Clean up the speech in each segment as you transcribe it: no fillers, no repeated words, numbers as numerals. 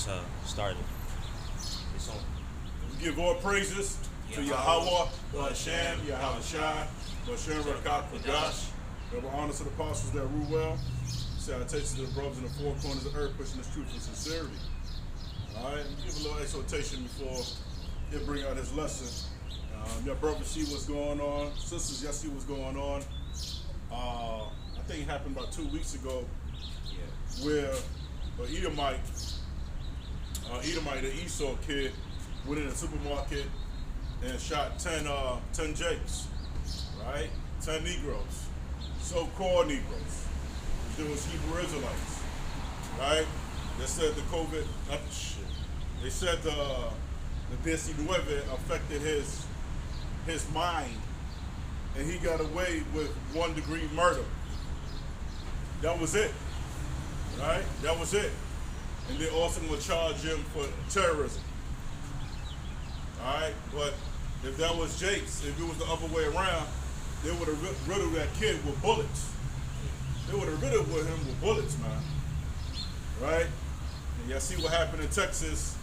just started. It's on. We give all praises to Yahweh, Hashem, Yahweh Shai, Bashem Rakat Pagash. Double honors to the apostles that rule well. Salutations to the brothers in the four corners of the earth, pushing this truth with sincerity. All right, give a little exhortation before he bring out his lesson. Your brother see what's going on. Sisters, y'all see what's going on. I think it happened about 2 weeks ago, where an Edomite, an Esau kid, went in a supermarket and shot 10 Jakes, right? 10 Negroes, so-called Negroes. There was Hebrew Israelites, right? They said the COVID, they said the Desi Nueve affected his mind, and he got away with 1-degree murder. That was it, right? That was it. And they also going to charge him for terrorism. All right, but if that was Jake's, if it was the other way around, they would have riddled that kid with bullets. They would have riddled with him with bullets, man. Right? And y'all see what happened in Texas.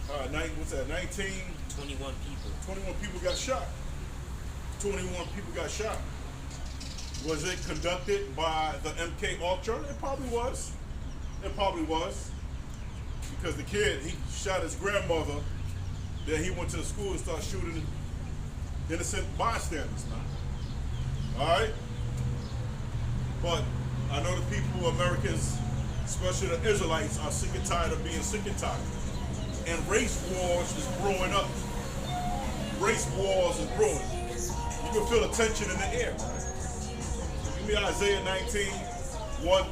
What's that, 19? 21 people. 21 people got shot. 21 people got shot. Was it conducted by the MK Ultra? It probably was. It probably was. Because the kid, he shot his grandmother. Then he went to the school and started shooting innocent bystanders, man. All right? But I know the people, Americans, especially the Israelites, are sick and tired of being sick and tired. And race wars is growing up. Race wars is growing. You can feel the tension in the air. Give me Isaiah 19, 1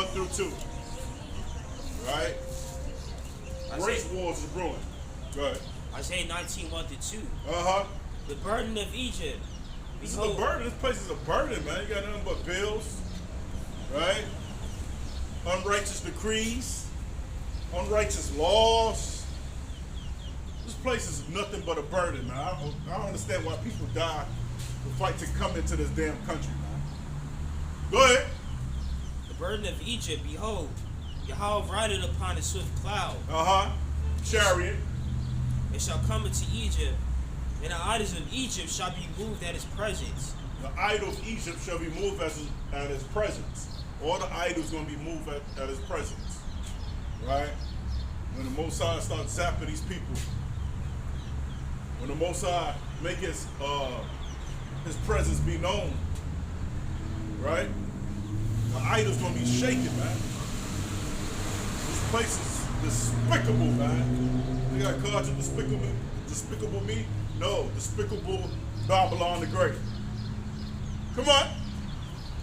through 2. Right? Race wars is brewing. Go ahead. Isaiah 19, 1 through 2. Uh-huh. The burden of Egypt. This is a burden. This place is a burden, man. You got nothing but bills, right? Unrighteous decrees, unrighteous laws. This place is nothing but a burden, man. I don't understand why people die to fight to come into this damn country, man. Go ahead. The burden of Egypt, behold, Yahweh rideth upon a swift cloud. Uh-huh. Chariot. It shall come into Egypt, and the idols of Egypt shall be moved at his presence. The idols of Egypt shall be moved at his presence. All the idols going to be moved at his presence. Right? When the Most High starts zapping these people. When the Most High make his presence be known. Right? The idols going to be shaken, man. This place is despicable, man. They got called you despicable me? No, despicable Babylon the Great. Come on.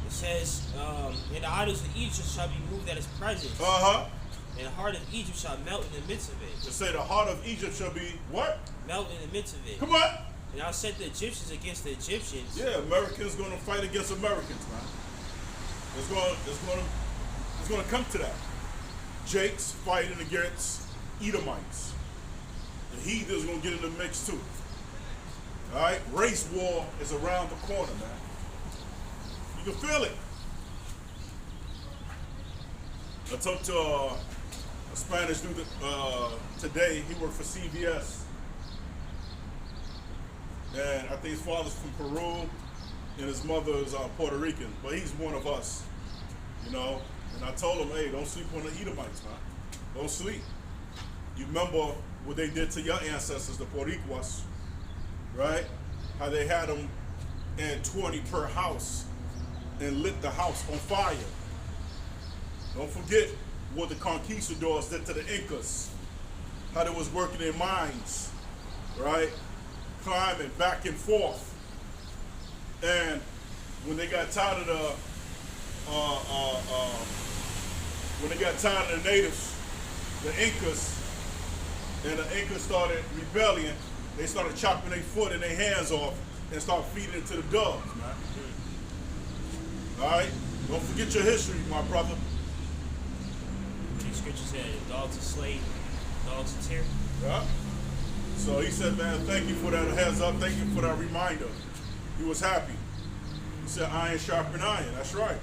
It says, and the idols of Egypt shall be moved at his presence. Uh-huh. And the heart of Egypt shall melt in the midst of it. To say the heart of Egypt shall be what? Melt in the midst of it. Come on. And I'll set the Egyptians against the Egyptians. Yeah, Americans going to fight against Americans, man. It's going to come to that. Jake's fighting against Edomites. The heathens going to get in the mix too. All right, race war is around the corner, man. You can feel it. I talked to a Spanish dude today. He worked for CBS, and I think his father's from Peru, and his mother's Puerto Rican. But he's one of us, you know. And I told him, hey, don't sleep on the Edomites, man. Don't sleep. You remember what they did to your ancestors, the Boricuas, right? How they had them in 20 per house and lit the house on fire. Don't forget what the conquistadors did to the Incas. How they was working their mines, right? Climbing back and forth. And when they got tired of the natives, the Incas, and the Incas started rebelling, they started chopping their foot and their hands off and started feeding it to the dogs, man. All right? Don't forget your history, my brother. The scripture said, dogs are slave, dogs are terror. Yeah. So he said, man, thank you for that heads up. Thank you for that reminder. He was happy. He said, iron sharpen iron. That's right.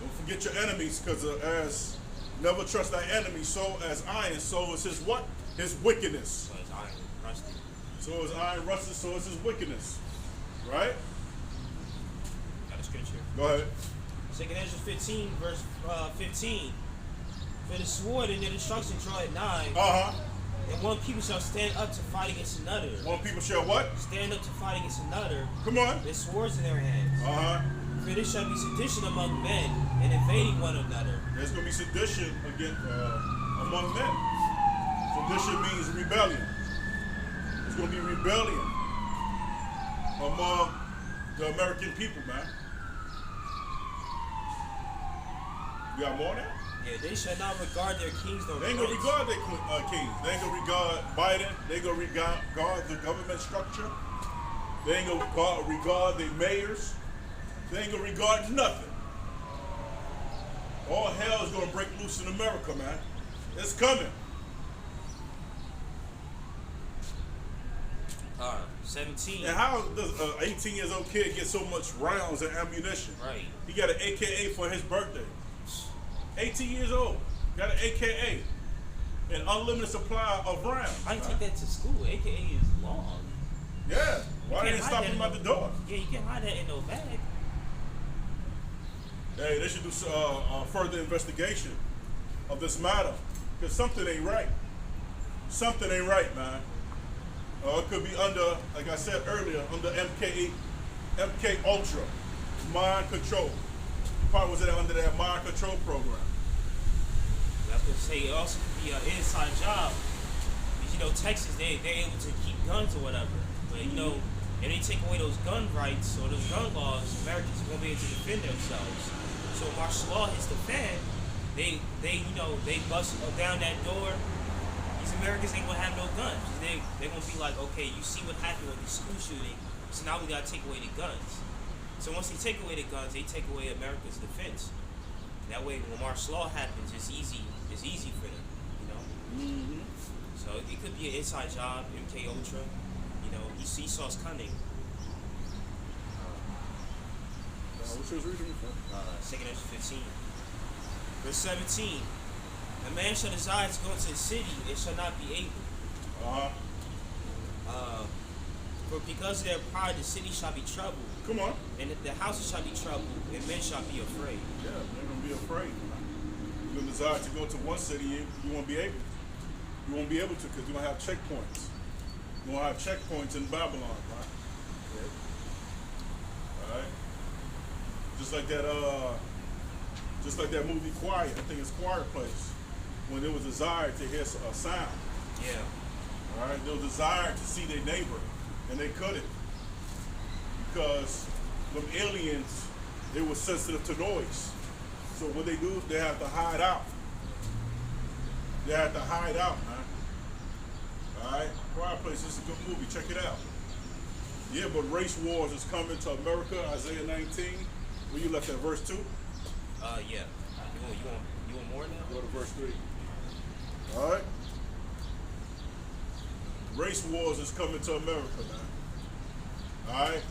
Don't forget your enemies, because as Never trust thy enemy, so as iron, so is his what? His wickedness. So it's iron rusted. So is iron rusted, so is his wickedness. Right? Got a scripture. Go ahead. 2 Ezra 15, verse 15. For the sword and the destruction draw at nigh, and one people shall stand up to fight against another. One people shall what? Stand up to fight against another. Come on. With swords in their hands. For there shall be sedition among men, and invading one another. There's going to be sedition again among men. Sedition means rebellion. There's going to be rebellion among the American people, man. You got more now? Yeah, they shall not regard their kings nor They ain't going to regard their kings. They ain't going to regard Biden. They ain't going to regard the government structure. They ain't going to regard their mayors. They ain't going to regard nothing. All hell is going to break loose in America, man. It's coming. 17. And how does an 18-year-old kid get so much rounds and ammunition? Right. He got an AKA for his birthday. 18 years old. Got an AKA. An unlimited supply of rounds. I can take that to school. AKA is long. Yeah. Why didn't they stop him at the door? Yeah, you can't hide that in no bag. Hey, they should do further investigation of this matter. Because something ain't right. Something ain't right, man. It could be under, like I said earlier, under MK Ultra, mind control. Probably was under that mind control program. I was gonna say it also could be an inside job. Because you know, Texas, they're able to keep guns or whatever. But you know, if they take away those gun rights or those gun laws, Americans won't be able to defend themselves. So when martial law hits the fan, they bust down that door. These Americans ain't gonna have no guns. They're gonna be like, okay, you see what happened with the school shooting, so now we gotta take away the guns. So once they take away the guns, they take away America's defense. That way, when martial law happens, it's easy for them, you know. Mm-hmm. So it could be an inside job, MK Ultra. You know, he saw us coming. What you was reading before? 2 Ezra 15, verse 17. A man shall desire to go into the city, and shall not be able. For because of their pride, the city shall be troubled. Come on. And the houses shall be troubled, and men shall be afraid. Yeah, they're gonna be afraid. You're gonna desire to go to one city, you won't be able to. You won't be able to because you don't have checkpoints. You won't have checkpoints in Babylon, right? Yeah. All right. Just like that movie Quiet. I think it's Quiet Place. When there was a desire to hear a sound. Yeah. All right. There was a desire to see their neighbor, and they couldn't because them aliens, they were sensitive to noise. So what they do, they have to hide out. They have to hide out, man. All right. Quiet Place is a good movie. Check it out. Yeah, but race wars is coming to America. Isaiah 19. Where you left at verse 2? Yeah. You want more now? Go to verse 3. All right. Race wars is coming to America, man. All right.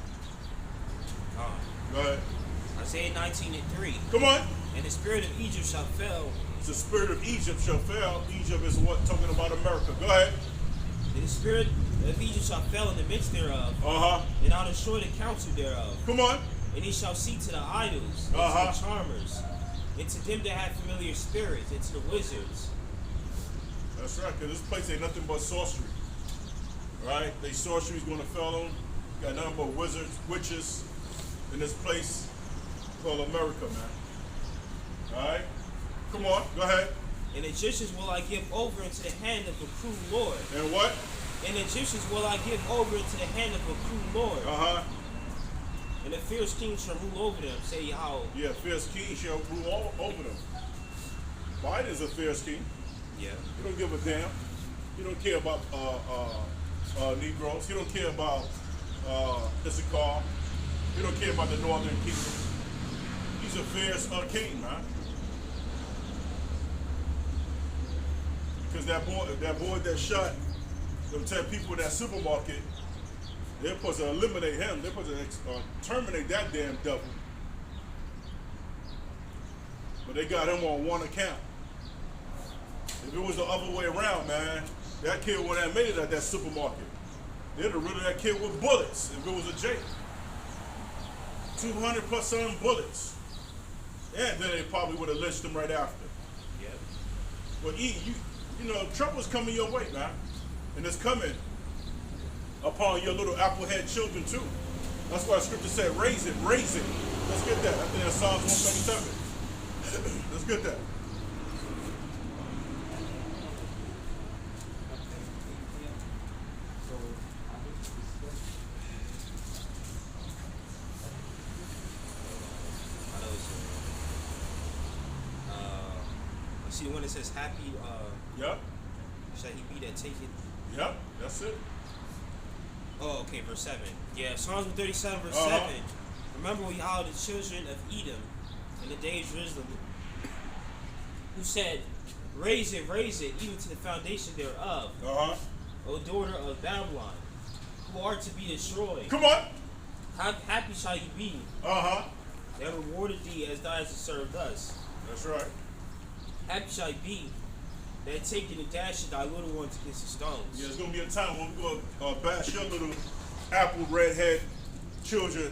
Go ahead. Isaiah 19:3. Come on. And the spirit of Egypt shall fail. The spirit of Egypt shall fail. Egypt is what? Talking about America. Go ahead. And the spirit of Egypt shall fail in the midst thereof. And I'll destroy the counsel thereof. Come on. And he shall see to the idols, and to the charmers, and to them that have familiar spirits, and to the wizards. That's right, because this place ain't nothing but sorcery. Right? They sorcery's going to fail them. Got nothing but wizards, witches in this place called America, man. All right? Come on, go ahead. And the Egyptians will I give over into the hand of the cruel Lord. And what? And the Egyptians will I give over into the hand of the cruel Lord. And the fierce king shall rule over them. Say how? Yeah, fierce king shall rule over them. Biden's a fierce king. Yeah. He don't give a damn. He don't care about Negroes. He don't care about Issachar. He don't care about the Northern Kingdom. He's a fierce king, man. Because that boy that shot them 10 people in that supermarket, they're supposed to eliminate him. They're supposed to terminate that damn devil. But they got him on one account. If it was the other way around, man, that kid wouldn't have made it at that supermarket. They'd have rid of that kid with bullets if it was a Jake. 200 plus some bullets. And then they probably would have lynched him right after. Yep. But you know, trouble's coming your way, man. And it's coming upon your little applehead children too. That's why the scripture said, raise it, raise it. Let's get that. I think that's Psalms 137. Let's get that. See the one that says happy, Yep. shall he be that taketh? Yep. That's it. Oh, okay, verse 7. Yeah, Psalms 37, verse Uh-huh. 7. Remember we hallowed the children of Edom in the days of Jerusalem, who said, raise it, even to the foundation thereof, Uh-huh. O daughter of Babylon, who are to be destroyed. Come on. How happy shall you be Uh-huh. that rewarded thee as thou hast served us? That's right. Happy shall you be that taking and dashing thy little ones against the stones. Yeah, there's going to be a time when we're going to bash your little apple redhead children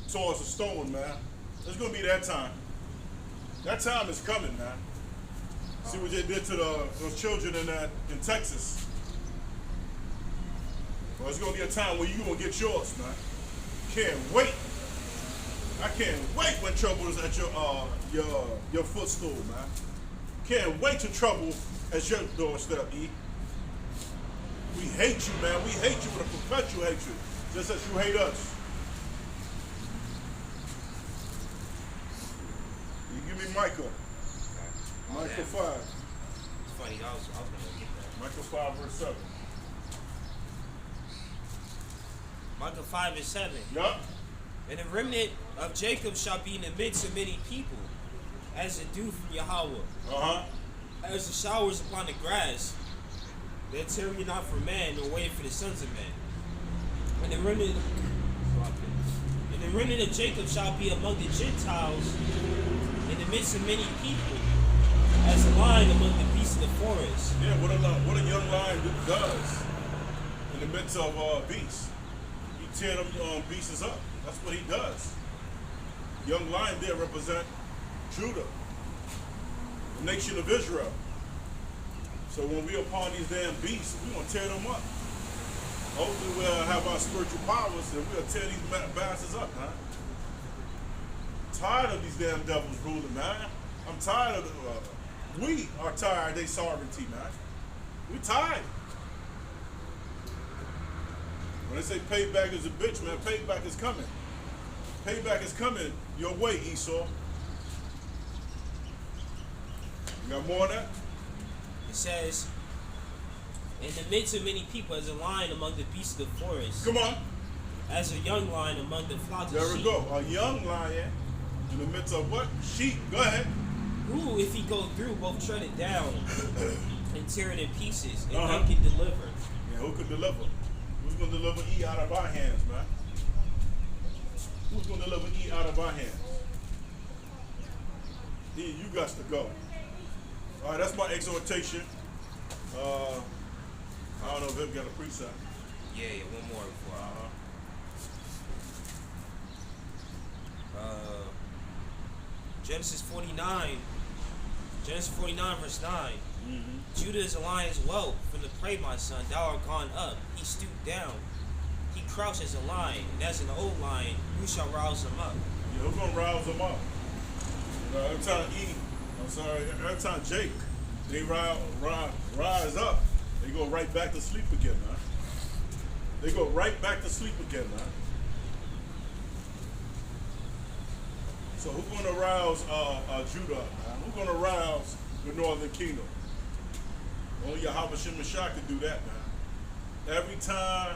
towards a stone, man. There's going to be that time. That time is coming, man. See what they did to those children in Texas. Well, it's going to be a time when you're going to get yours, man. Can't wait. I can't wait when trouble is at your footstool, man. Can't wait to trouble at your doorstep, E. We hate you, man. We hate you with a perpetual hatred, just as you hate us. You give me Micah. Micah 5. It's funny, I was gonna get that. Micah 5, verse 7. Micah 5 and 7. Yup. And the remnant of Jacob shall be in the midst of many people, as the dew from Yahweh, Uh-huh. as the showers upon the grass, that tarry not for man, nor wait for the sons of men. And the remnant of Jacob shall be among the Gentiles, in the midst of many people, as a lion among the beasts of the forest. Yeah, what a young lion does in the midst of beasts. He tear them beasts up. That's what he does. Young lion there represent Judah, the nation of Israel. So when we upon these damn beasts, we're going to tear them up. Hopefully we'll have our spiritual powers and we'll tear these bastards up, man. Tired of these damn devils ruling, man. I'm tired of we are tired of their sovereignty, man. We tired. When they say payback is a bitch, man, payback is coming. Payback is coming your way, Esau. You got more on that? It says, in the midst of many people, as a lion among the beasts of the forest, Come on. as a young lion among the flocks of There we sheep. go. A young lion in the midst of what? Sheep. Go ahead. Who, if he go through, both tread it down and tear it in pieces, and Uh-huh. none can deliver. Yeah, who could deliver? Who's going to deliver E out of our hands, man? Who's going to deliver E out of our hands? E, you got to go. All right, that's my exhortation. I don't know if they've got a precept. Yeah, one more before Genesis 49, verse 9. Judah is a lion's whelp from the prey, my son. Thou art gone up. He stooped down. He crouched as a lion, and as an old lion, who shall rouse him up? Yeah, who's going to rouse them up? Every time every time Jake, they rise up, they go right back to sleep again, man. They go right back to sleep again, man. So who's going to rouse Judah, man? Who's going to rouse the northern kingdom? Only Yahweh Shemashah can do that, man. Every time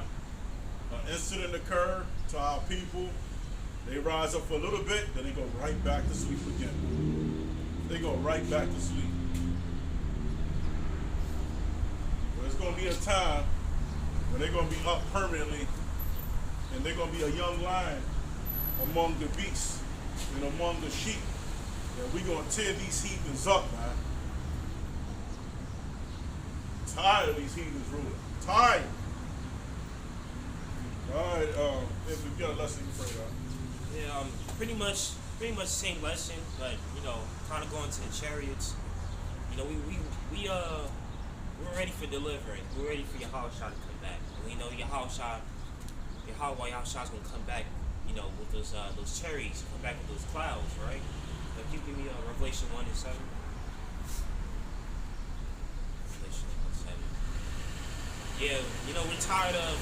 an incident occurs to our people, they rise up for a little bit, then they go right back to sleep again. They go right back to sleep. There's going to be a time when they're going to be up permanently, and they're going to be a young lion among the beasts and among the sheep. And we're going to tear these heathens up, man. tired of these heathens ruling. Tired. All right, if we got a lesson, you pray out. Yeah, pretty much the same lesson, but kind of going to the chariots. We're ready for deliverance. We're ready for Yahushua to come back. We know Yahushua is gonna come back. With those chariots, come back with those clouds, right? If you give me Revelation 1:7. Revelation 1:7. Yeah, we're tired of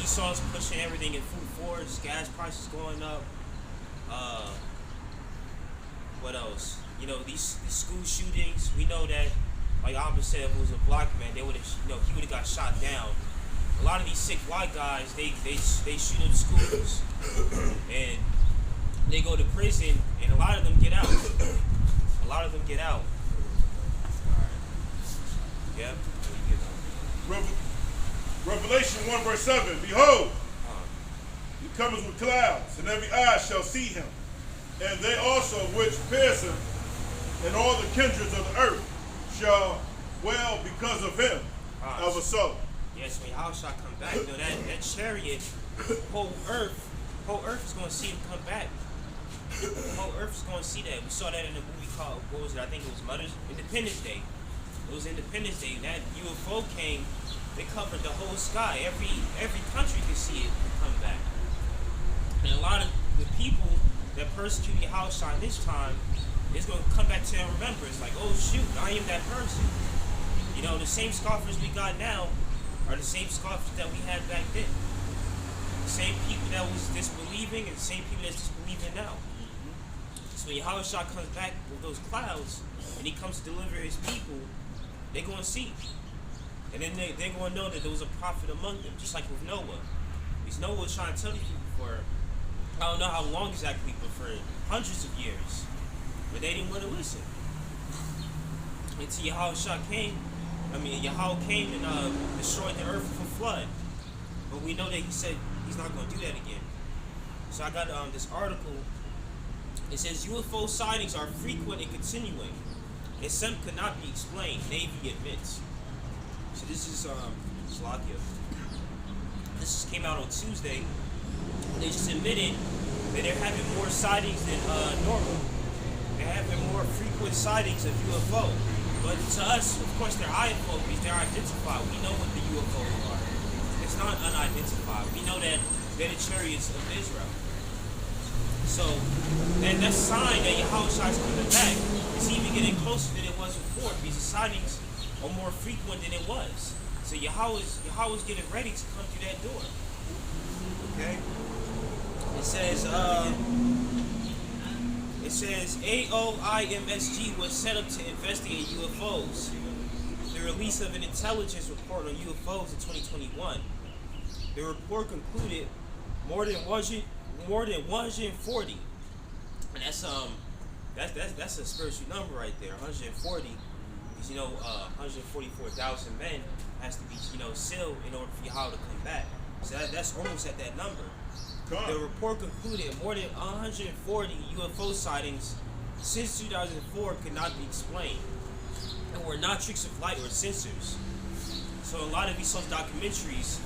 Esau's pushing everything in food force, gas prices going up. What else? These school shootings. We know that, like Abba said, if it was a black man, they would have, he would have got shot down. A lot of these sick white guys, they shoot up schools, and they go to prison, and a lot of them get out. Yep. Revelation 1:7. Behold, he cometh with clouds, and every eye shall see him, and they also which pierce him, and all the kindreds of the earth shall wail because of him, of a soul. Yes, when Yahushua come back, that chariot, whole earth is going to see him come back. The whole earth is going to see that. We saw that in a movie called, what was it? I think it was Independence Day. It was Independence Day. That UFO came. They covered the whole sky. Every country could see it come back. And a lot of the people that persecuted Yahushua this time is going to come back to their remembrance. Like, oh shoot, I am that person. The same scoffers we got now are the same scoffers that we had back then. The same people that was disbelieving and the same people that's disbelieving now. So when Yahushua comes back with those clouds and he comes to deliver his people, they're going to see. And then they're going to know that there was a prophet among them, just like with Noah. Because Noah was trying to tell these people for, I don't know how long exactly, but for hundreds of years. But they didn't want to listen. Until Yahushua came. Yahweh came and destroyed the earth with a flood. But we know that he said he's not going to do that again. So I got this article. It says UFO sightings are frequent and continuing, and some could not be explained, Navy admits. So this is Slovakia. This came out on Tuesday. They just admitted that they're having more sightings than normal. They're having more frequent sightings of UFO. But to us, of course, they're IFOs. They're identified. We know what the UFOs are. It's not unidentified. We know that they're the chariots of Israel. So, and that's a sign that Yahushua is coming back. It's even getting closer than it was before because the sightings are more frequent than it was. So Yahweh's getting ready to come through that door. Okay? It says AOIMSG was set up to investigate UFOs. The release of an intelligence report on UFOs in 2021. The report concluded more than 140. And that's a spiritual number right there, 140. Because 144,000 men has to be sealed in order for Yahweh to come back. So that's almost at that number. The report concluded more than 140 UFO sightings since 2004 could not be explained and were not tricks of light or sensors. So a lot of these documentaries,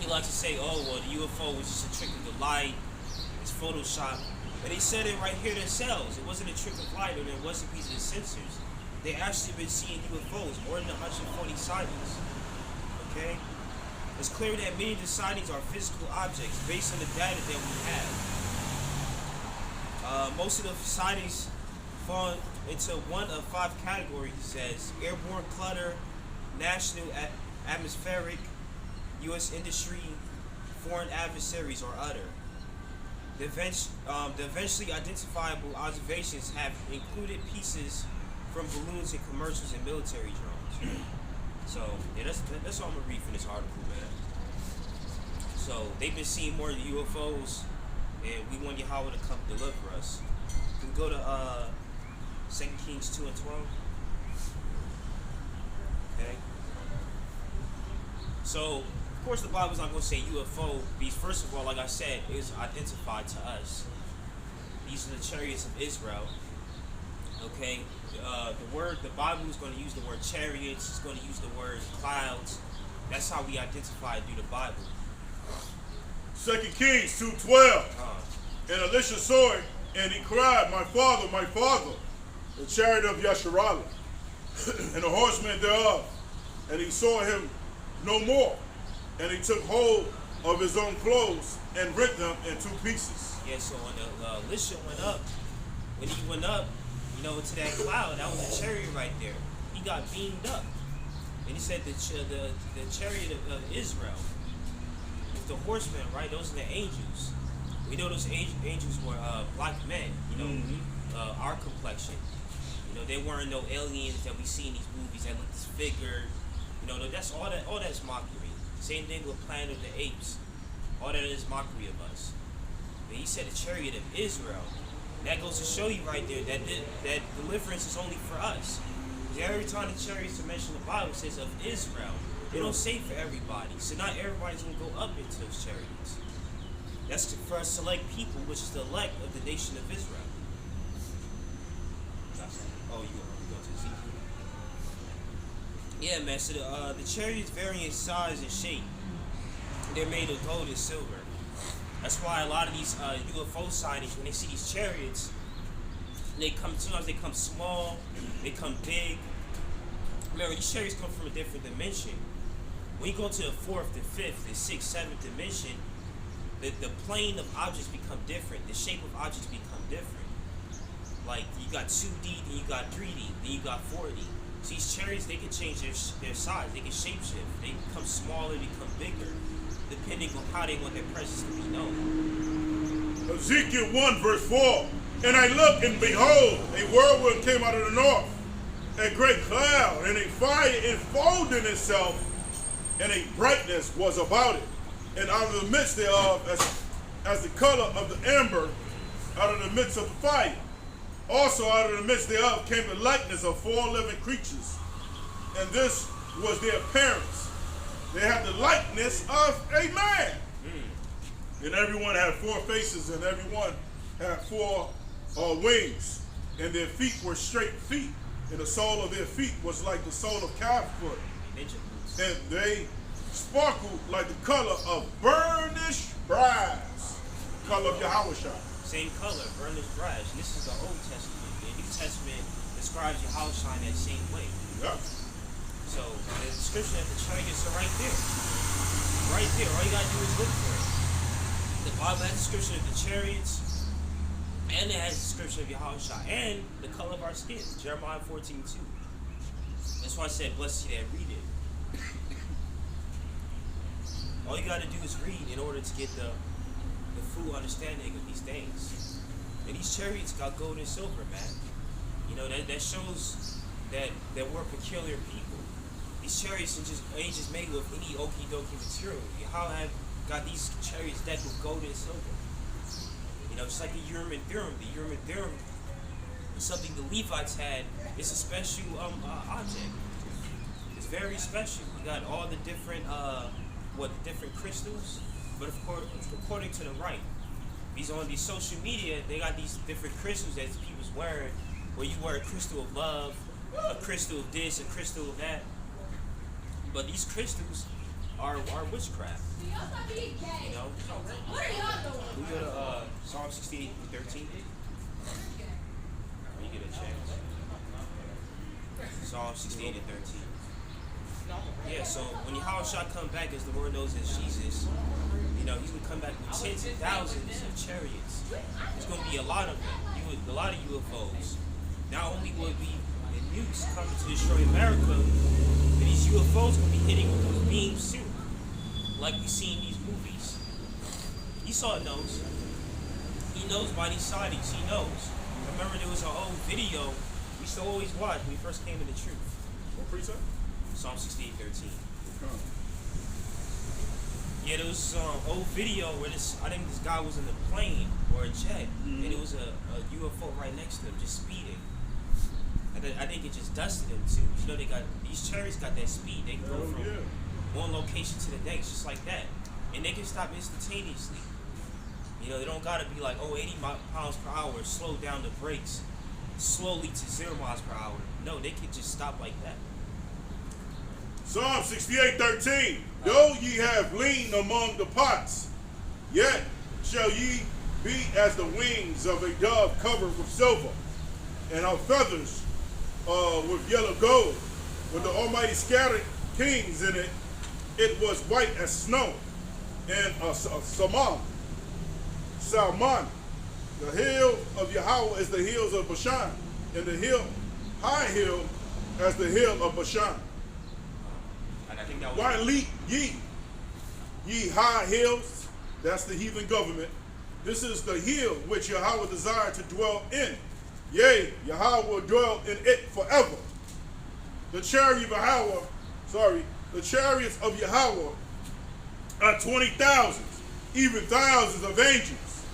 he likes to say, oh, well, the UFO was just a trick of the light, it's Photoshop. But they said it right here themselves. It wasn't a trick of light, and it wasn't because of the sensors. They actually been seeing UFOs, more than 140 sightings. Okay? It's clear that many of the sightings are physical objects based on the data that we have. Most of the sightings fall into one of 5 categories, it says airborne clutter, national atmospheric, U.S. industry, foreign adversaries, or other. The eventually identifiable observations have included pieces from balloons and commercials and military drones. So, yeah, that's all I'm going to read from this article, man. So, they've been seeing more of the UFOs, and we want Yahweh to come deliver us. We can go to 2 Kings 2 and 12. Okay. So, of course, the Bible's not going to say UFO, because first of all, like I said, it is identified to us. These are the chariots of Israel. Okay, the Bible is going to use the word chariots. It's going to use the word clouds. That's how we identify it through the Bible. 2 Kings 2:12. Uh, And Elisha saw it, and he cried, my father, the chariot of Yasharallah, and the horsemen thereof. And he saw him no more. And he took hold of his own clothes and rent them in two pieces. yeah, so when Elisha went up, to that cloud, that was a chariot right there. He got beamed up. And he said the chariot of Israel, with the horsemen, right? Those are the angels. We know those angels were black men, our complexion. They weren't no aliens that we see in these movies that look disfigured. That's all that's mockery. Same thing with Planet of the Apes. All that is mockery of us. But he said the chariot of Israel. That goes to show you right there that deliverance is only for us. Every time the chariots are mentioned in the Bible, it says of Israel. They don't say for everybody. So not everybody's going to go up into those chariots. That's for a select people, which is the elect of the nation of Israel. Oh, you go to Ezekiel. Yeah, man. So the chariots vary in size and shape. They're made of gold and silver. That's why a lot of these UFO sightings, when they see these chariots, sometimes they come small, they come big. Remember, these chariots come from a different dimension. When you go to the fourth, the fifth, the sixth, seventh dimension, the plane of objects become different. The shape of objects become different. Like, you got 2D, then you got 3D, then you got 4D. So these chariots, they can change their size. They can shapeshift. They become smaller, become bigger, depending on how they want their presence to be known. Ezekiel 1 verse 4. And I looked, and behold, a whirlwind came out of the north, a great cloud, and a fire enfolding itself, and a brightness was about it. And out of the midst thereof, as the color of the amber, out of the midst of the fire. Also out of the midst thereof came the likeness of 4 living creatures. And this was their appearance. They had the likeness of a man. And everyone had 4 faces, and everyone had 4 wings. And their feet were straight feet. And the sole of their feet was like the sole of calf foot. And they sparkled like the color of burnished brass. Color of Yahushua. Same color, burnished brass. And this is the Old Testament. The New Testament describes Yahushua in that same way. Yeah. So the description of the chariots are right there. Right there. All you gotta do is look for it. The Bible has a description of the chariots, and it has a description of Yahushua, and the color of our skin. Jeremiah 14:2. That's why I said, blessed you that read it. All you gotta do is read in order to get the full understanding of these things. And these chariots got gold and silver, man. That shows that we're peculiar people. These chariots ain't just made with any okie dokie material. How have got these chariots decked with gold and silver? Just like the Urim and Thummim. The Urim and Thummim is something the Levites had. It's a special object. It's very special. You got all the different different crystals, but of course, according to the right, on these social media, they got these different crystals that people's wearing, where you wear a crystal of love, a crystal of this, a crystal of that. But these crystals are witchcraft. What are y'all doing? We go to Psalm 68:13. When you get a chance. Psalm 68:13. Yeah, so when Yahushua come back, as the Lord knows as Jesus, he's going to come back with tens and thousands of chariots. There's going to be a lot of them, a lot of UFOs. Not only will it be the nukes coming to destroy America, but these UFOs going to be hitting with those beams too, like we see in these movies. Esau knows. He knows by these sightings. He knows. Remember, there was an old video we used to always watch when we first came into truth. What precept? Psalm 68:13. Yeah, there was some old video where I think this guy was in a plane or a jet, and it was a UFO right next to him, just speeding. I think it just dusted him too. These chariots got that speed. They can go from one location to the next, just like that, and they can stop instantaneously. They don't gotta be like 80 miles per hour, slow down the brakes. slowly to 0 miles per hour. No, they can just stop like that. Psalm 68:13. Though ye have leaned among the pots, yet shall ye be as the wings of a dove covered with silver, and her feathers with yellow gold. When the Almighty scattered kings in it, it was white as snow. And Salmon, the hill of Yahweh is the hills of Bashan, and the high hill as the hill of Bashan. And I think that was Why leap ye high hills? That's the heathen government. This is the hill which Yahweh desired to dwell in. Yea, Yahweh will dwell in it forever. The chariots of Yahweh are 20,000, even thousands of angels.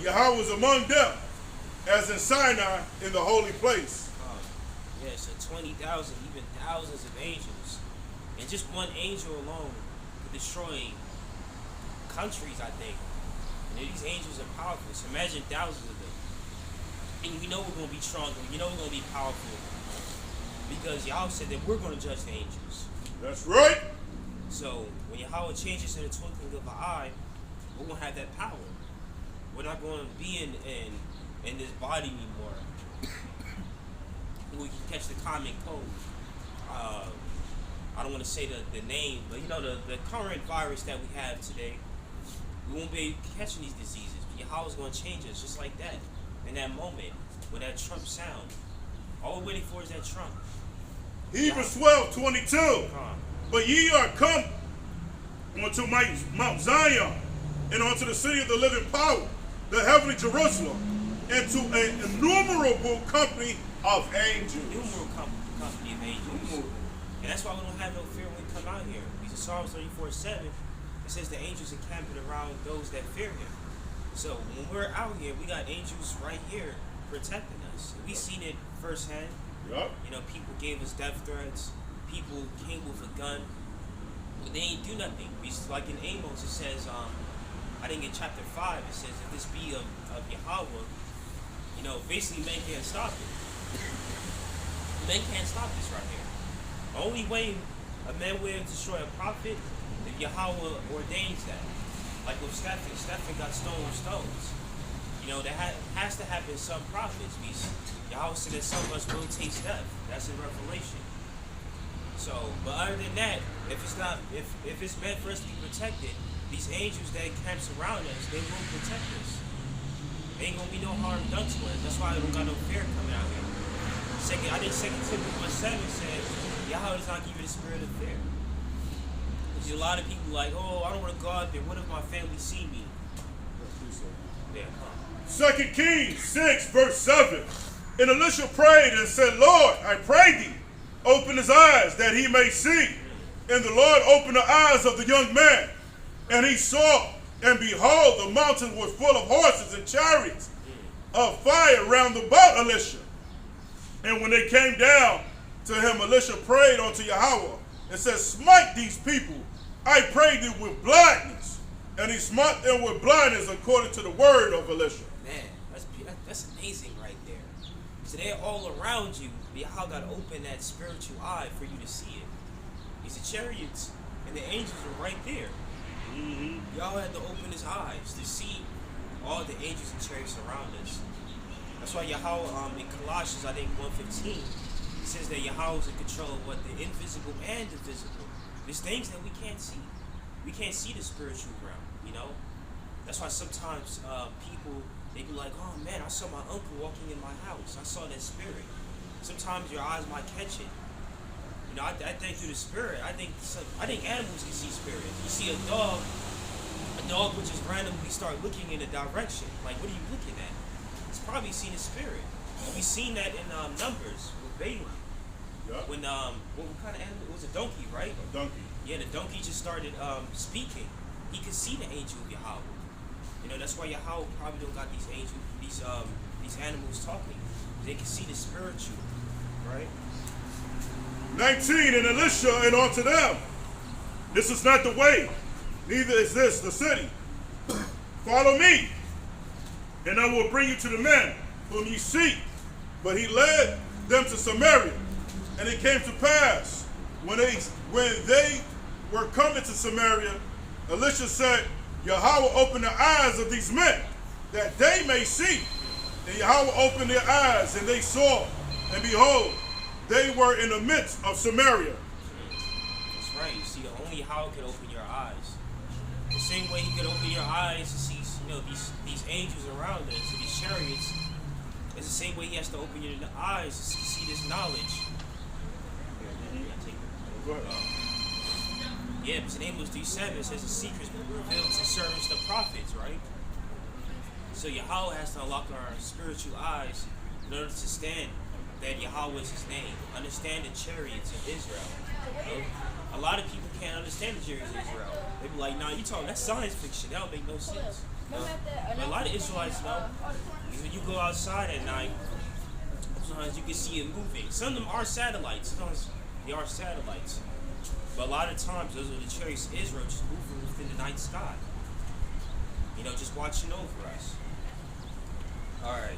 Yahweh is among them, as in Sinai in the holy place. yeah, so 20,000, even thousands of angels. And just one angel alone could destroy countries, I think. And these angels are powerful. So imagine thousands of them. And we know we're going to be stronger. You know we're going to be powerful. Because Yahweh said that we're going to judge the angels. That's right. So when Yahweh changes in the twinkling of an eye, we're going to have that power. We're not going to be in this body anymore. We can catch the common cold. I don't want to say the name, but you know the current virus that we have today, we won't be catching these diseases. But Yahweh's going to change us just like that. In that moment, with that trump sound, all we're waiting for is that trump. Hebrews 12:22. But ye are come unto Mount Zion, and unto the city of the living power, the heavenly Jerusalem, and to an innumerable company of angels. Innumerable company of angels. And that's why we don't have no fear when we come out here. Because in Psalms 34:7, it says the angels encamping around those that fear him. So when we're out here, we got angels right here protecting us. We seen it firsthand. Yep. You know, people gave us death threats. People came with a gun. But they ain't do nothing. Because like in Amos, it says, I think in chapter 5, it says, if this be of Yahweh, you know, basically men can't stop it. Men can't stop this right here. The only way a man will destroy a prophet, if Yahweh ordains that. Like with Stephen. Stephen got stoned with stones. You know, that has to happen some prophets. Because Yahweh said that some of us will taste death. That's in Revelation. So, but other than that, if it's meant for us to be protected, these angels that camps around us, they will protect us. There ain't gonna be no harm done to us. That's why I don't got no fear coming out here. I think 2 Timothy 1:7 says, Yahweh does not give you the spirit of fear. Because a lot of people like, oh, I don't want to go out there. What if my family see me? Yeah, 2 Kings 6:7. And Elisha prayed and said, Lord, I pray thee, open his eyes that he may see. And the Lord opened the eyes of the young man, and he saw, and behold, the mountain was full of horses and chariots of fire round about Elisha. And when they came down to him, Elisha prayed unto Yahweh and said, smite these people, I pray thee, with blindness. And he smote them with blindness according to the word of Elisha. Man, that's amazing right there. So they're all around you, but Yahweh got to open that spiritual eye for you to see it. These the chariots and the angels are right there. Yahweh had to open his eyes to see all the angels and chariots around us. That's why Yahweh, in Colossians, I think 1:15, he says that Yahweh is in control of what? The invisible and the visible. There's things that we can't see. We can't see the spiritual realm, you know? That's why sometimes people, they be like, oh man, I saw my uncle walking in my house. I saw that spirit. Sometimes your eyes might catch it. You know, I think through the spirit, I think animals can see spirits. You see a dog will just randomly start looking in a direction. Like, what are you looking at? It's probably seen a spirit. We've seen that in Numbers with Balaam. Yep. When what kind of animal? It was a donkey, right? A donkey. Yeah, the donkey just started speaking. He could see the angel of Yahweh. You know, that's why Yahweh probably don't got these animals talking. They can see the spiritual, right? 19, and Elisha and unto them, this is not the way, neither is this the city. Follow me, and I will bring you to the men whom ye seek. But he led them to Samaria. And it came to pass, when they were coming to Samaria, Elisha said, Yahweh open the eyes of these men, that they may see. And Yahweh opened their eyes, and they saw. And behold, they were in the midst of Samaria. That's right. You see, only Yahweh could open your eyes. The same way he could open your eyes to see, these angels around us, and these chariots. It's the same way he has to open your eyes to see this knowledge. Go ahead. Yeah, because in Amos 3:7 it says the secrets were revealed to servants, the prophets, right? So Yahweh has to unlock our spiritual eyes in order to stand that Yahweh is his name. Understand the chariots of Israel. A lot of people can't understand the chariots of Israel. They be like, nah, you talking, that's science fiction. That don't make no sense. But a lot of Israelites know. Because when you go outside at night, sometimes you can see it moving. Some of them are satellites. Sometimes they are satellites. But a lot of times, those are the chariots of Israel just moving within the night sky. Just watching over us. Alright,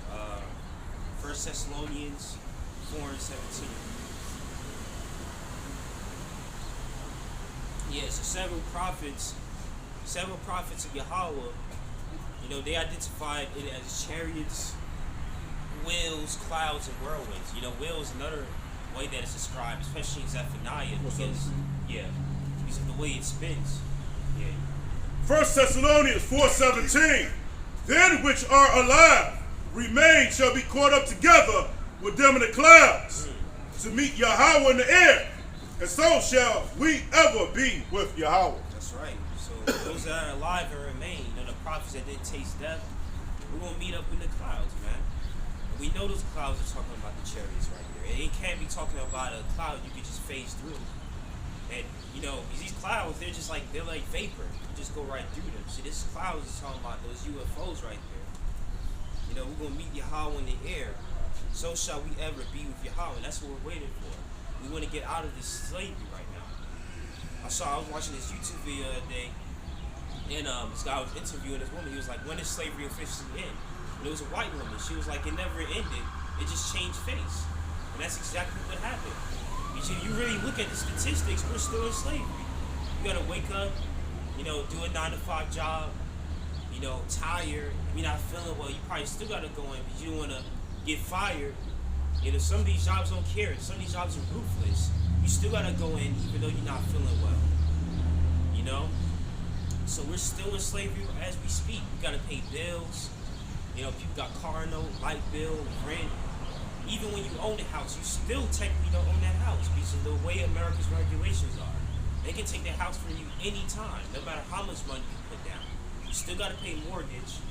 1 Thessalonians 4:17. Yeah, so several prophets of Yahweh, they identified it as chariots, wheels, clouds, and whirlwinds. Wheel is another way that it's described, especially in Zephaniah, because of the way it spins. Yeah. 1 Thessalonians 4:17. Then which are alive remain shall be caught up together with them in the clouds to meet Yahweh in the air, and so shall we ever be with Yahweh. That's right. So those that are alive and remain, the prophets that didn't taste death, we're going to meet up in the clouds, man. And we know those clouds are talking about the chariots right there. It can't be talking about a cloud you could just phase through. And, these clouds, they're like vapor. You just go right through them. See, this clouds is talking about those UFOs right there. We're going to meet Yahweh in the air. So shall we ever be with Yahweh. That's what we're waiting for. We want to get out of this slavery right now. I was watching this YouTube video the other day, and this guy was interviewing this woman. He was like, when is slavery officially end? And it was a white woman. She was like, it never ended. It just changed face. And that's exactly what happened. You really look at the statistics, we're still in slavery. You gotta wake up, do a 9-to-5 job, tired. If you're not feeling well, you probably still gotta go in because you don't wanna get fired. Some of these jobs don't care. Some of these jobs are ruthless. You still gotta go in even though you're not feeling well. So we're still in slavery as we speak. We gotta pay bills. People got car note, light bill, rent. Even when you own a house, you still technically don't own that house because of the way America's regulations are. They can take that house from you anytime, no matter how much money you put down. You still got to pay mortgage,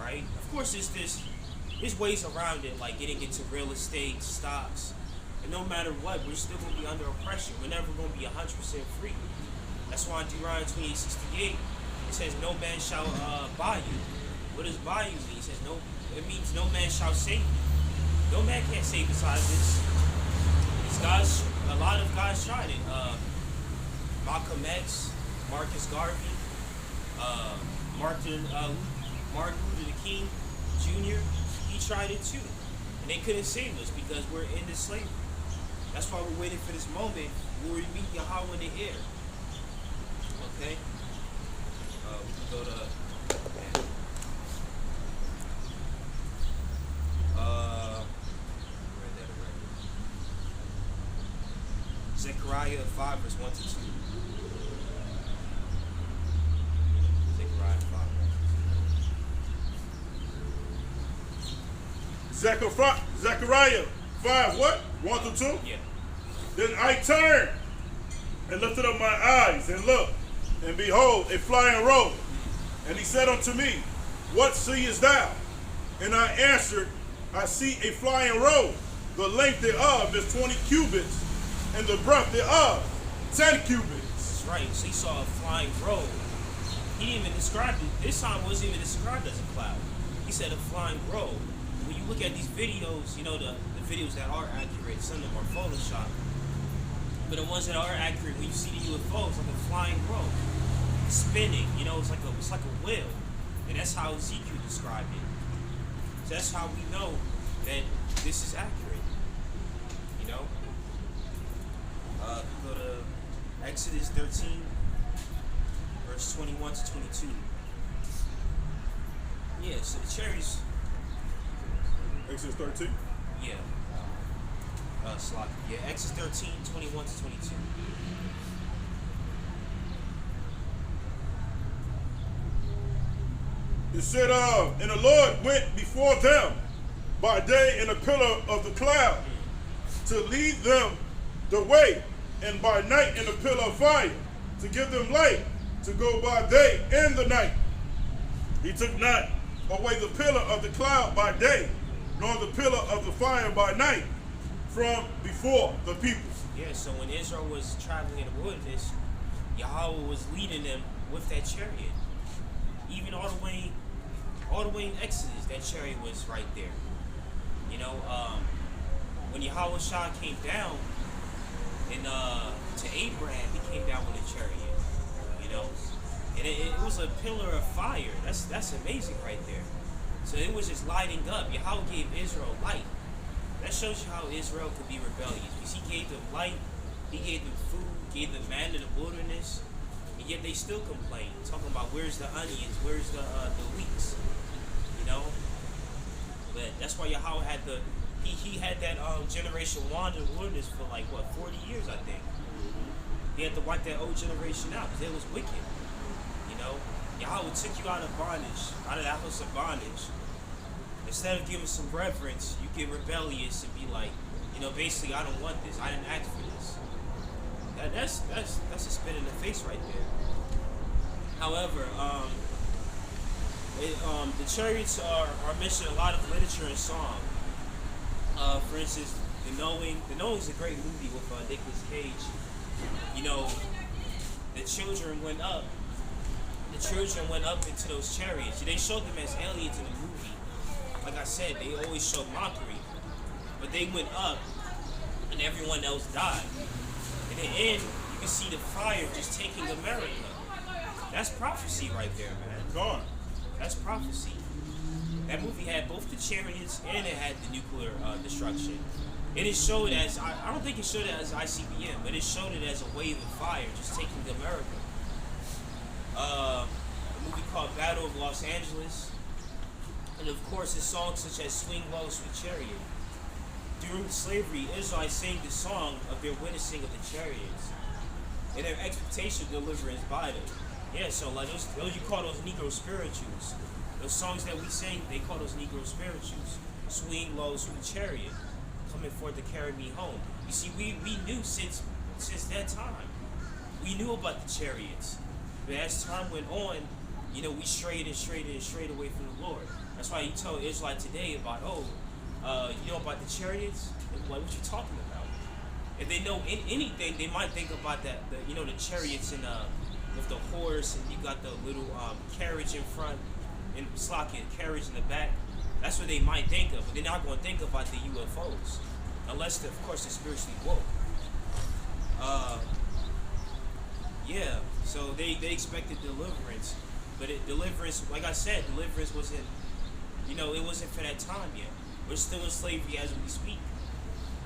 right? Of course, there's ways around it, like getting into real estate, stocks. And no matter what, we're still going to be under oppression. We're never going to be 100% free. That's why in Deuteronomy 28:68, it says, no man shall buy you. What does buy you mean? It says, it means no man shall save you. No man can't save besides this. These guys, a lot of guys tried it. Malcolm X, Marcus Garvey, Martin Luther King Jr., he tried it too. And they couldn't save us because we're in this slavery. That's why we're waiting for this moment where we meet Yahweh in the air. Okay? We can go to... Zechariah 5 verse 1 to 2. Zechariah 5. Zechariah 5 what? 1 to 2? Yeah. Then I turned and lifted up my eyes and looked, and behold, a flying robe. And he said unto me, what seest thou? And I answered, I see a flying robe. The length thereof is 20 cubits, and the breadth thereof 10 cubits. That's right. So he saw a flying robe. He didn't even describe it. This time wasn't even described as a cloud. He said a flying robe. When you look at these videos, the videos that are accurate, some of them are Photoshopped. But the ones that are accurate, when you see the UFO, it's like a flying robe. Spinning, it's like a wheel. And that's how Ezekiel described it. So that's how we know then this is accurate. You know? Go to Exodus 13, verse 21 to 22. Yeah, so the chariots. Exodus 13. Yeah. Slock. Yeah, Exodus 13, 21 to 22. It said, and the Lord went before them by day in a pillar of the cloud to lead them the way, and by night in a pillar of fire to give them light to go by day and the night. He took not away the pillar of the cloud by day, nor the pillar of the fire by night from before the people. Yeah, so when Israel was traveling in the wilderness, Yahweh was leading them with that chariot. Even all the way in Exodus, that chariot was right there. You know, when Yahweh Shah came down to Abraham, he came down with a chariot. You know, and it was a pillar of fire. That's amazing right there. So it was just lighting up. Yahweh gave Israel light. That shows you how Israel could be rebellious. Because he gave them light, he gave them food, gave them manna in the wilderness, and yet they still complain, talking about where's the onions, where's the leeks, you know. But that's why Yahweh had he had that generation wander in the wilderness for like 40 years, I think. He had to wipe that old generation out because it was wicked, you know. Yahweh took you out of bondage, out of that house of bondage. Instead of giving some reverence, you get rebellious and be like, you know, basically, I don't want this. I didn't ask for this. That's a spit in the face right there. However, the chariots are mentioned in a lot of literature and song. For instance, The Knowing is a great movie with Nicolas Cage. You know, the children went up into those chariots. They showed them as aliens in the movie. Like I said, they always show mockery. But they went up, and everyone else died. In the end, you can see the fire just taking America. That's prophecy right there, man. Gone. That's prophecy. That movie had both the chariots and it had the nuclear destruction. And it showed as, I don't think it showed it as ICBM, but it showed it as a wave of fire just taking America. A movie called Battle of Los Angeles. And of course, his songs such as Swing Low, Sweet Chariot. During slavery, Israelites sang the song of their witnessing of the chariots and their expectation of deliverance by them. Yeah, so like those you call those Negro spirituals. Those songs that we sing, they call those Negro spirituals. Swing Low, Sweet Chariot, coming forth to carry me home. You see, we knew since that time. We knew about the chariots. But as time went on, you know, we strayed away from the Lord. That's why you tell Israelite today about, you know about the chariots? What you talking about? If they know anything, they might think about that. The chariots and with the horse, and you got the little carriage in front, and carriage in the back. That's what they might think of, but they're not going to think about the UFOs, unless, of course, they're spiritually woke. Yeah. So they expected deliverance, but deliverance, like I said, deliverance wasn't. It wasn't for that time yet. We're still in slavery as we speak.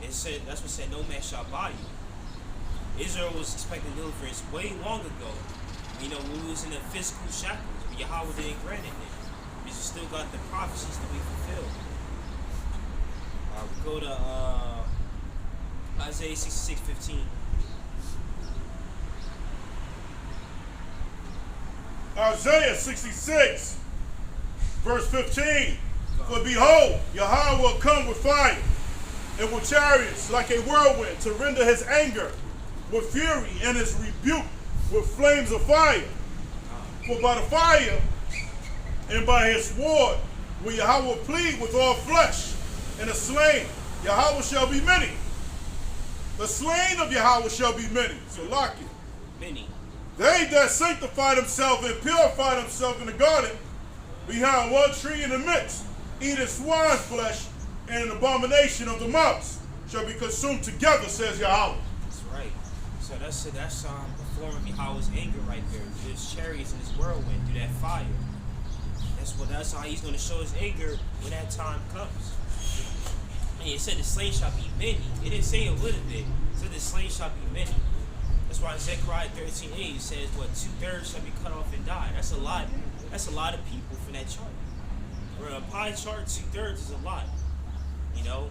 It said, that's what said, no man shall buy you. Israel was expecting deliverance way long ago. When we was in the physical shackles, but Yahweh didn't grant it. We still got the prophecies to be fulfilled. We go to Isaiah 66:15. Isaiah 66, verse 15. For behold, Yahweh will come with fire, and with chariots like a whirlwind, to render his anger with fury, and his rebuke with flames of fire. For by the fire and by his sword will Yahweh plead with all flesh, and the slain Yahweh shall be many. The slain of Yahweh shall be many. So lock it. Many. They that sanctify themselves and purify themselves in the garden, behind one tree in the midst, eating swine's flesh, and an abomination of the mouse shall be consumed together, says Yahweh. That's right. So that's a form of Yahweh's anger right there. His chariots and his whirlwind through that fire. That's how he's going to show his anger when that time comes. And it said the slain shall be many. It didn't say a little bit. It said the slain shall be many. That's why Zechariah 13:8 says, what, 2/3 shall be cut off and die. That's a lot. That's a lot of people for that chart. For a pie chart, 2/3 is a lot. You know?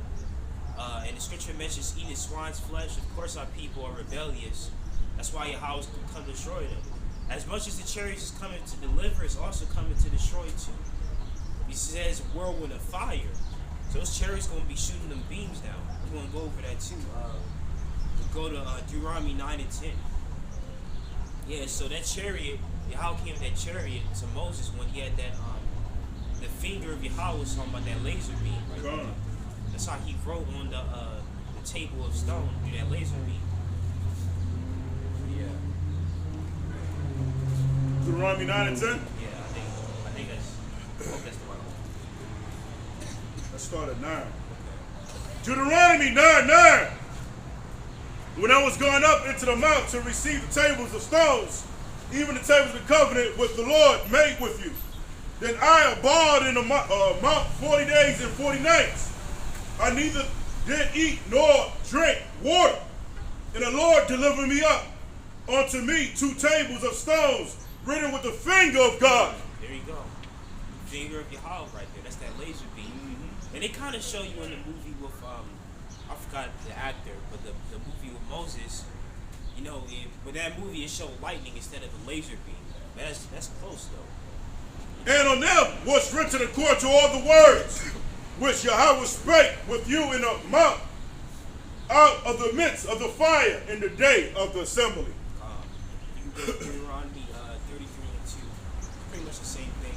And the scripture mentions eating swine's flesh. Of course our people are rebellious. That's why Yahweh is going to come destroy them. As much as the chariots is coming to deliver, it's also coming to destroy too. He says whirlwind of fire. So those chariots going to be shooting them beams down. We're going to go over that too. We'll go to Deuteronomy 9 and 10. Yeah, so that chariot, Yahweh came with that chariot to Moses when he had that, the finger of Yahweh was talking about that laser beam. Right? That's how he wrote on the table of stone through that laser beam. Yeah. Deuteronomy 9 and 10? Yeah, I think that's the right one. Let's start at 9. Deuteronomy 9:9. When I was going up into the mount to receive the tables of stones, even the tables of the covenant with the Lord made with you, then I abode in the mount 40 days and 40 nights. I neither did eat nor drink water. And the Lord delivered me up unto me 2 tables of stones written with the finger of God. There you go. Finger of Yahweh right there. That's that laser beam. And they kind of show you in the movie with, I forgot the actor, but the movie with Moses, you know, with that movie it showed lightning instead of a laser beam. That's close though. And on them was written according to all the words which Yahweh spake with you in the mount out of the midst of the fire in the day of the assembly. You can go to Deuteronomy 33 and 2. Pretty much the same thing,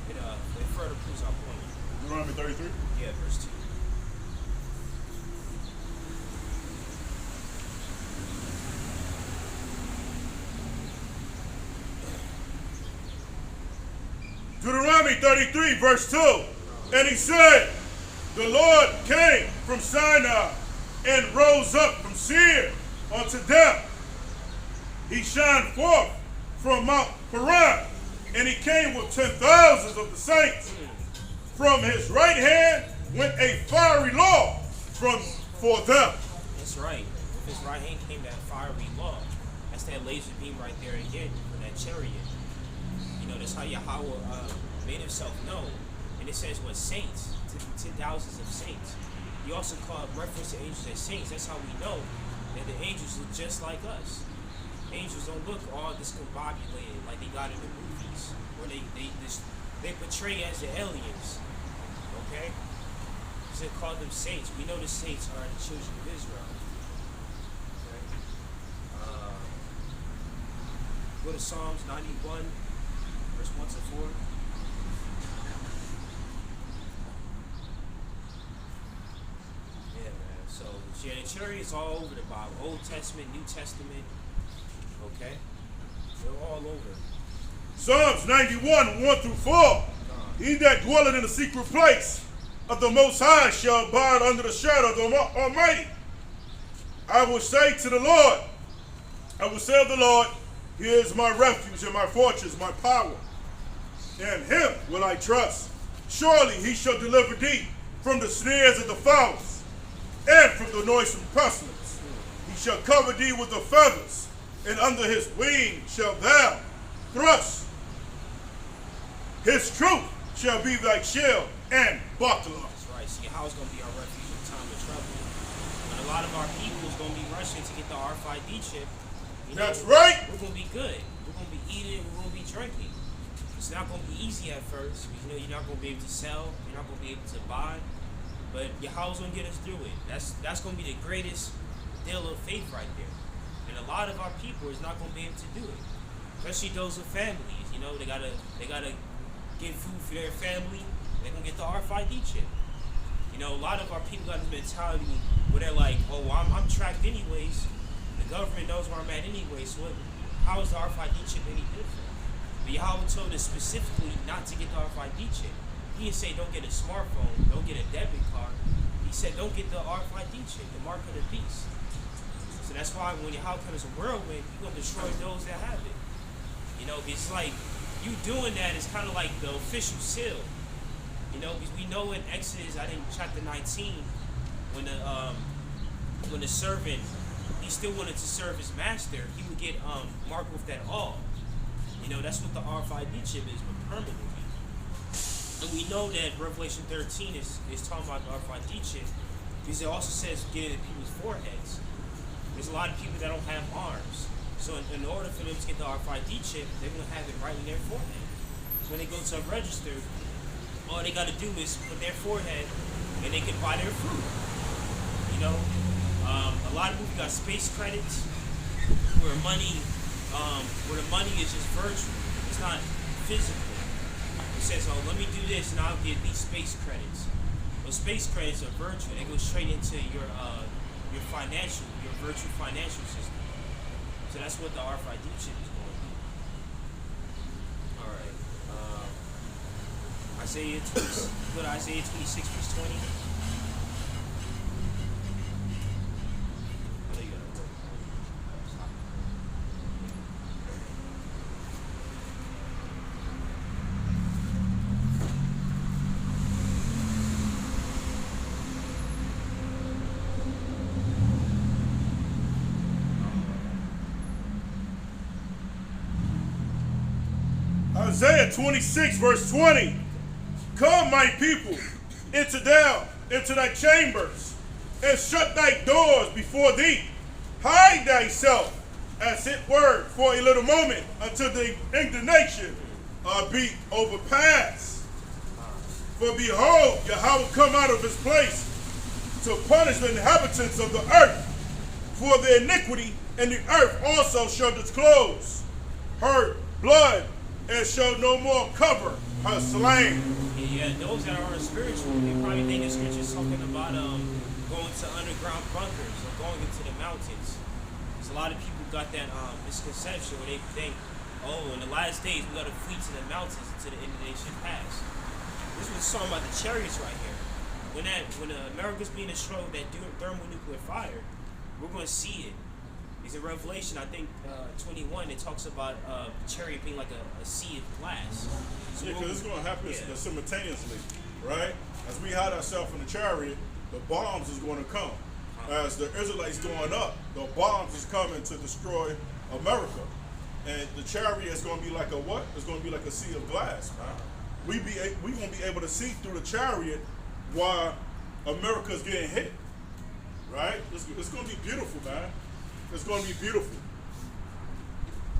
but it further proves our point. Deuteronomy 33? Yeah, verse 2. Deuteronomy 33, verse 2. And he said, the Lord came from Sinai and rose up from Seir unto them. He shined forth from Mount Paran, and he came with 10,000s of the saints. From his right hand went a fiery law for them. That's right. With his right hand came that fiery law. That's that laser beam right there again for that chariot. You know, that's how Yahweh made himself known. And it says what saints, 10,000s of saints. He also called reference to angels as saints. That's how we know that the angels look just like us. Angels don't look all discombobulated like they got in the movies, where they portray as the aliens. Okay? So they call them saints. We know the saints are the children of Israel. Okay? Go to Psalms 91, verse 1 to 4. So, yeah, the chariots all over the Bible. Old Testament, New Testament. Okay? They're all over. Psalms 91, 1 through 4. He that dwelleth in the secret place of the Most High shall abide under the shadow of the Almighty. I will say to the Lord, I will say of the Lord, He is my refuge and my fortress, my power. And Him will I trust. Surely He shall deliver thee from the snares of the fowls, and from the noisome pestilence. He shall cover thee with the feathers, and under his wing shalt thou thrust. His truth shall be thy shield and buckler. That's right. See, how it's going to be our refuge in time of trouble. And a lot of our people is going to be rushing to get the RFID chip. You know, that's right. We're going to be good. We're going to be eating. We're going to be drinking. It's not going to be easy at first. You know, you're not going to be able to sell. You're not going to be able to buy. But Yahweh's going to get us through it. That's going to be the greatest deal of faith right there. And a lot of our people is not going to be able to do it. Especially those with families. You know, they gotta get food for their family. They're going to get the RFID chip. You know, a lot of our people got this mentality where they're like, oh, I'm tracked anyways. The government knows where I'm at anyway. So how is the RFID chip any different? But Yahweh told us specifically not to get the RFID chip. He didn't say don't get a smartphone, don't get a debit card. He said don't get the RFID chip, the mark of the beast. So that's why when Yahweh comes a whirlwind, you're going to destroy those that have it. You know, it's like you doing that is kind of like the official seal. You know, because we know in Exodus, I think chapter 19, when the servant he still wanted to serve his master, he would get marked with that all. You know, that's what the RFID chip is, but permanently. And we know that Revelation 13 is talking about the RFID chip because it also says get it in people's foreheads. There's a lot of people that don't have arms. So in order for them to get the RFID chip, they're going to have it right in their forehead. So when they go to a register, all they got to do is put their forehead and they can buy their food. You know, a lot of people got space credits where the money is just virtual. It's not physical. It says, oh, let me do this and I'll get these space credits. Those space credits are virtual. They go straight into your virtual financial system. So that's what the RFID chip is going to do. All right. Isaiah 26 verse 20. Isaiah 26 verse 20. Come, my people, into thy chambers, and shut thy doors before thee. Hide thyself, as it were, for a little moment, until the indignation be overpassed. For behold, Yahweh come out of his place to punish the inhabitants of the earth for their iniquity, and the earth also shall disclose her blood, and shall no more cover her slain. Yeah, those that are unspiritual, they probably think the scripture is talking about going to underground bunkers or going into the mountains. There's a lot of people got that misconception where they think, oh, in the last days we got to flee to the mountains until the end of the nation pass. This was talking about the chariots right here. When America's being destroyed with that thermonuclear fire, we're going to see it. Because in Revelation, I think 21, it talks about the chariot being like a sea of glass. So yeah, because it's going to happen simultaneously, right? As we hide ourselves in the chariot, the bombs is going to come. As the Israelites going up, the bombs is coming to destroy America. And the chariot is going to be like a what? It's going to be like a sea of glass, man. We going to be able to see through the chariot while America's getting hit, right? It's going to be beautiful, man. It's going to be beautiful.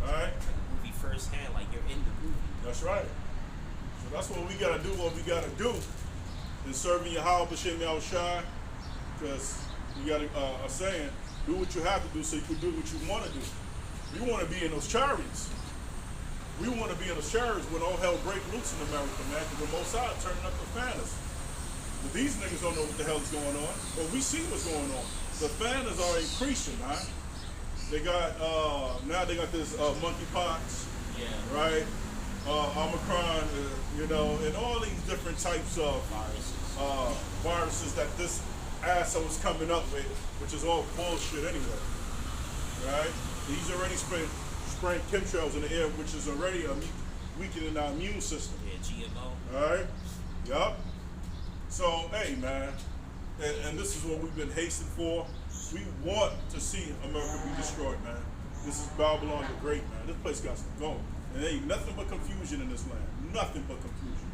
All right? Like a movie firsthand, like you're in the movie. That's right. So that's what we got to do, what we got to do in serving Yahweh B'Shem Yahushai, because you got a saying, do what you have to do so you can do what you want to do. We want to be in those chariots. We want to be in those chariots when all hell break loose in America, man, because the Most High turning up the fanners. But these niggas don't know what the hell is going on, but we see what's going on. The fanners are increasing, man. They got now they got this monkeypox, right? Omicron, you know, and all these different types of viruses that this asshole is coming up with, which is all bullshit anyway, right? He's already spraying chemtrails in the air, which is already weakening our immune system. Yeah, GMO. All right. Yup. So hey, man, and this is what we've been hastening for. We want to see America be destroyed, man. This is Babylon the Great, man. This place got to go. And there ain't nothing but confusion in this land. Nothing but confusion.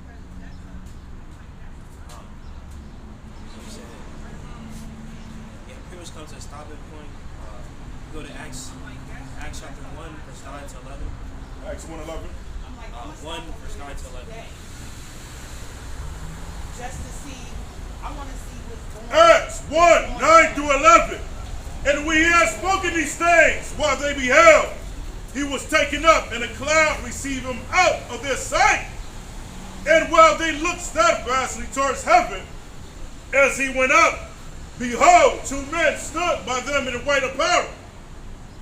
Yeah, pretty much comes to a stopping point. Go to Acts chapter 1, verse 9 to 11. Acts 1:11. 1, verse 9 to 11. Just to see, I want to see what's going on. Acts 1, 9 through 11. And when he had spoken these things while they beheld, he was taken up, and a cloud received him out of their sight. And while they looked steadfastly towards heaven, as he went up, behold, two men stood by them in white apparel,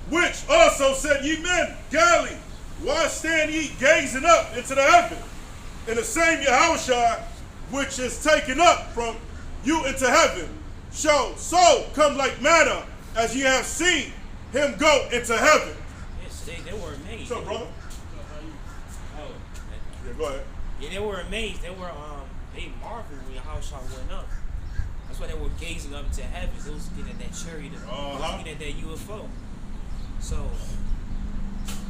which also said, Ye men, Galilee, why stand ye gazing up into the heaven? And the same Yahushua, which is taken up from you into heaven, shall so come like manna, as ye have seen him go into heaven. Yes, they were amazed. What's up, brother? Oh, Yeah, go ahead. yeah, they were amazed. They marveled when Yahushua went up. That's why they were gazing up to heaven. They was looking at that chariot. They was looking at that UFO. So,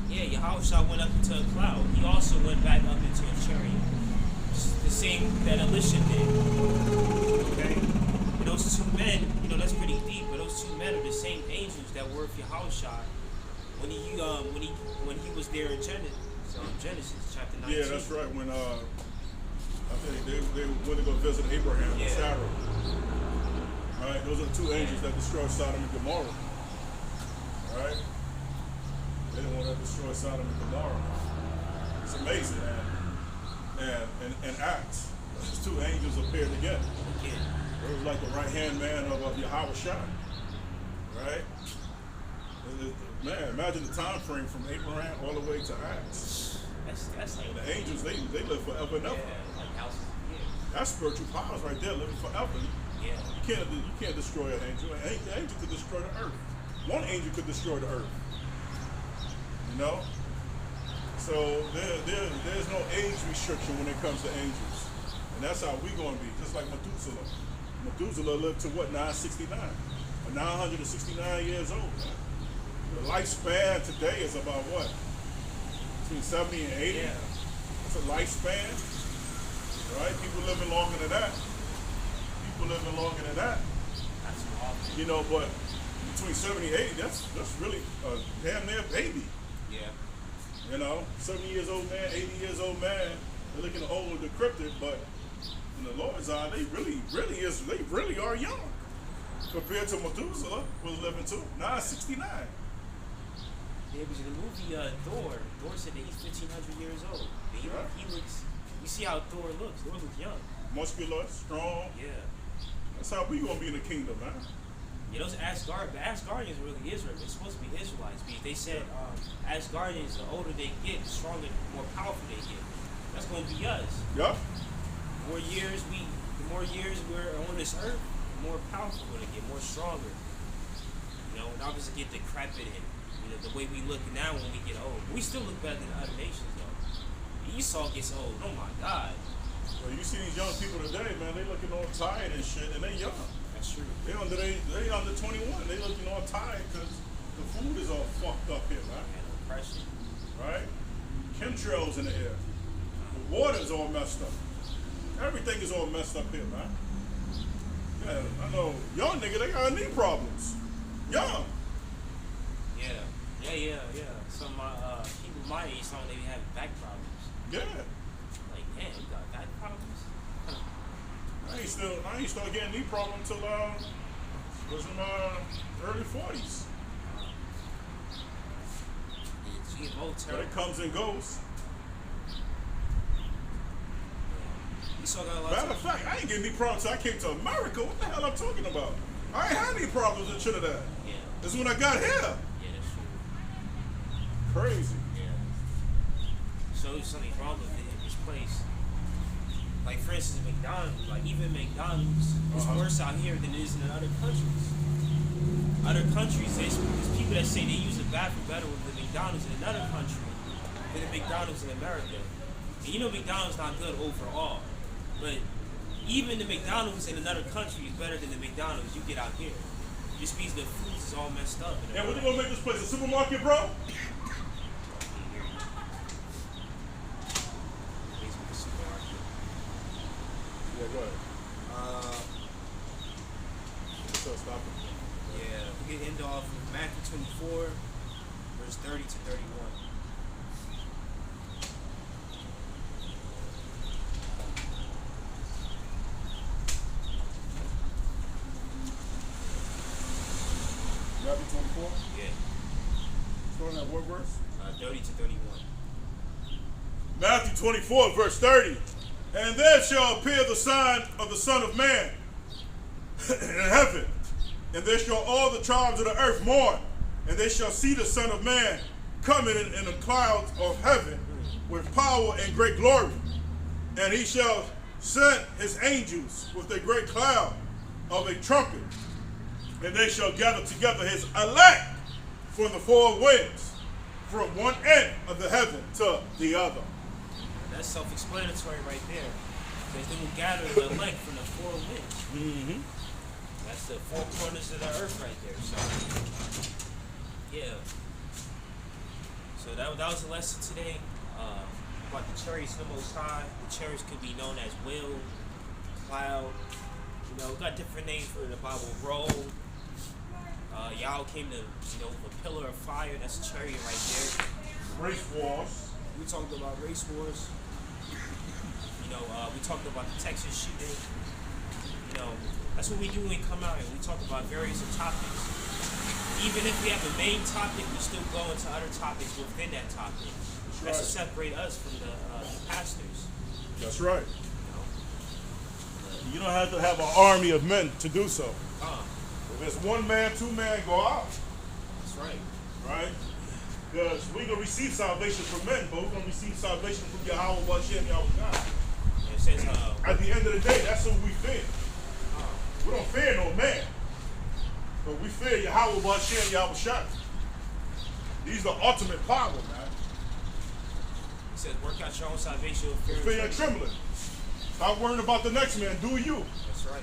yeah, Yahushua went up into a cloud. He also went back up into a chariot. The same that Elisha did. Okay? And those two men, that's pretty deep, but those two men are the same angels that were with Yahushua when he was there in Genesis chapter 19. Yeah, that's right. When I think they went to go visit Abraham and Sarah. All right, those are the two angels that destroyed Sodom and Gomorrah. All right, they didn't want to destroy Sodom and Gomorrah. It's amazing, man. And Acts, those two angels appeared together. It was like the right hand man of Yahushua. Right? Man, imagine the time frame from Abraham all the way to Acts. That's like the angels, they live forever and ever. Yeah, like houses. Yeah. That's spiritual powers right there, living forever. Yeah. You can't destroy an angel. An angel could destroy the earth. One angel could destroy the earth. You know? So there's no age restriction when it comes to angels. And that's how we're going to be, just like Methuselah. Methuselah lived to what, 969? Or 969 years old. Man. The lifespan today is about what? Between 70 and 80? Yeah. That's a lifespan. Right? People living longer than that. That's awesome. But between 70 and 80, that's really a damn near baby. Yeah. 70 years old man, 80 years old man, they're looking old and decrepit, but in the Lord's eye, they really are young. Compared to Methuselah, who was living to 969. Yeah, because in the movie Thor said that he's 1,500 years old. And he looks, you see how Thor looks. Thor looks young. Muscular, strong. Yeah. That's how we gonna be in the kingdom, man. Yeah, those Asgardians really Israel. They're supposed to be Israelites. Because they said Asgardians, the older they get, the stronger, the more powerful they get. That's gonna be us. Yep. The more years we're on this earth, the more powerful we're gonna get, more stronger. And obviously get decrepit and the way we look now when we get old. We still look better than other nations though. Esau gets old. Oh my God. Well, you see these young people today, man. They looking all tired and shit, and they young. That's true. They under 21. They looking all tired because the food is all fucked up here, man. And oppression. Right? Chemtrails in the air. The water's all messed up. Everything is all messed up here, man. Yeah, I know. Young nigga, they got knee problems. Young. Yeah. Some people my age, some they have back problems. Yeah. Like, damn, you got back problems? I ain't start getting knee problems until was in my early 40s. But it comes and goes. Matter of fact, I ain't getting knee problems until I came to America. What the hell I'm talking about? I ain't had any problems in Trinidad. Yeah. This is when I got here. Yeah, that's true. Crazy. Yeah. So something's wrong with this place. Like for instance, McDonald's. Like even McDonald's is worse out here than it is in other countries. Other countries, there's people that say they use the bathroom better with the McDonald's in another country than the McDonald's in America. And McDonald's not good overall, but even the McDonald's in another country is better than the McDonald's you get out here. It just means the food is all messed up. Yeah, what they gonna make this place a supermarket, bro? Yeah, go ahead. So stop it. Yeah, we can end off with Matthew 24, verse 30 to 31. Matthew 24? Yeah. Starting at what verse? 30 to 31. Matthew 24, verse 30. And there shall appear the sign of the Son of Man in heaven. And there shall all the tribes of the earth mourn. And they shall see the Son of Man coming in the clouds of heaven with power and great glory. And he shall send his angels with a great cloud of a trumpet. And they shall gather together his elect from the four winds, from one end of the heaven to the other. That's self-explanatory right there. Because they will gather the elect from the four winds. Mm-hmm. That's the four corners of the earth right there. So, yeah. So that was the lesson today. About the chariots of the Most High. The chariots could be known as will, cloud. You know, we got different names for the Bible. Roll. Y'all came to, with a pillar of fire. That's a chariot right there. Race wars. We talked about race wars. We talked about the Texas shooting. That's what we do when we come out here. We talk about various topics. Even if we have a main topic, we still go into other topics within that topic. That's to separate us from the pastors. That's right. You don't have to have an army of men to do so. If it's one man, two men, go out. That's right. Right? Because we're going to receive salvation from men, but we're going to receive salvation from Yahweh, Hashem, Yahweh. It says, at the end of the day, that's who we fear. We don't fear no man. But we fear Yahweh, Hashem, Yahweh. These are the ultimate power, man. It says, work out your own salvation with fear and trembling. Stop worrying about the next man. Do you. That's right.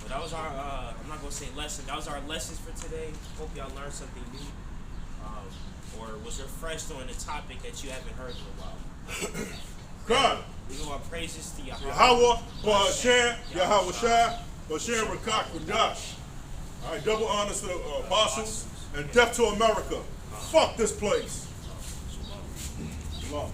But that was our, I'm not going to say lesson. That was our lessons for today. Hope y'all learned something new. Or was refreshed on a topic that you haven't heard in a while. God. We give our praises to Yahweh. Yahweh, Hashem, Yahweh Shai, Hashem, Rakak, Radash. All right, double honors to the apostles and death to America. Fuck this place. Shalom.